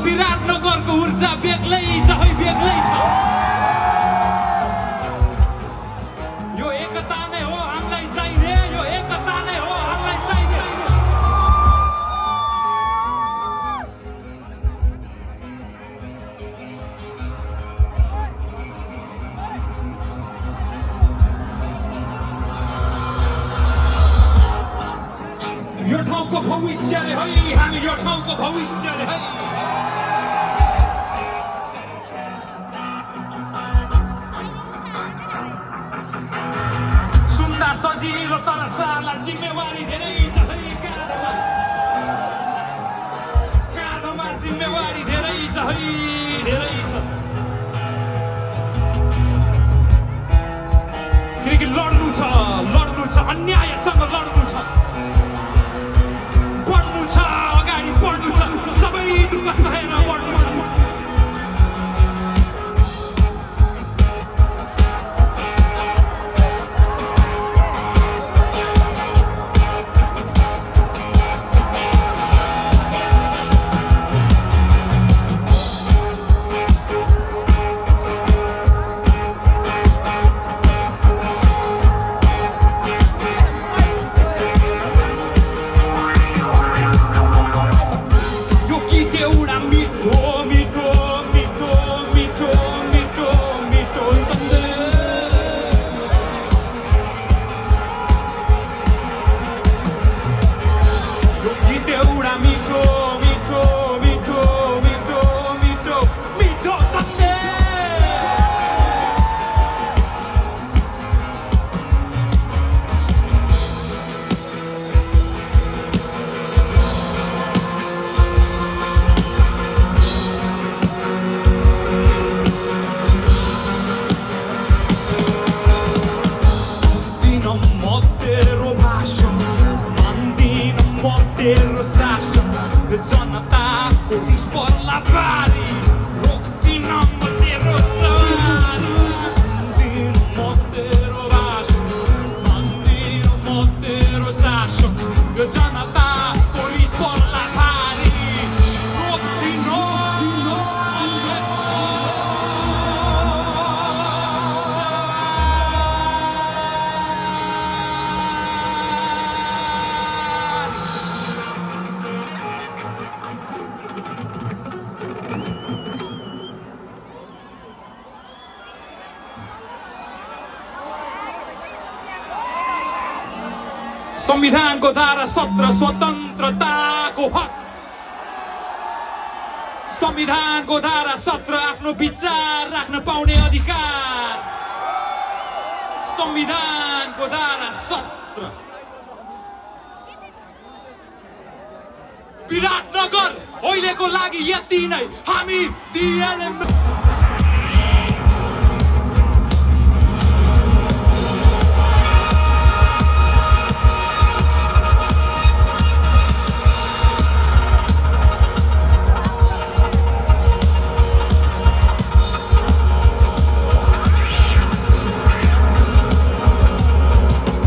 विराटनगरको ऊर्जा बेग्लै छ है, बेग्लै छ। यो एकता नै हो हामीलाई चाहिने, यो एकता नै हो हामीलाई चाहिने। यो ठाउँको भविष्यले है, हामी यो ठाउँको भविष्यले है। सुन्दा सजिलो तर साला जिम्मेवारी धेरै छ है काँधमा। काँधमा जिम्मेवारी धेरै छ है, धेरै छ। किनकि लड्नु छ, अन्यायसँग लड्नु छ, पढ्नु छ, अगाडि बढ्नु छ, सबै दुःख सहेर बढ्नु छ। संविधानको धारा 17 स्वतन्त्रताको हक। संविधानको धारा 17 आफ्नो विचार राख्न पाउने अधिकार। संविधानको धारा 17। विराटनगर अहिलेको लागि यति नै। हामी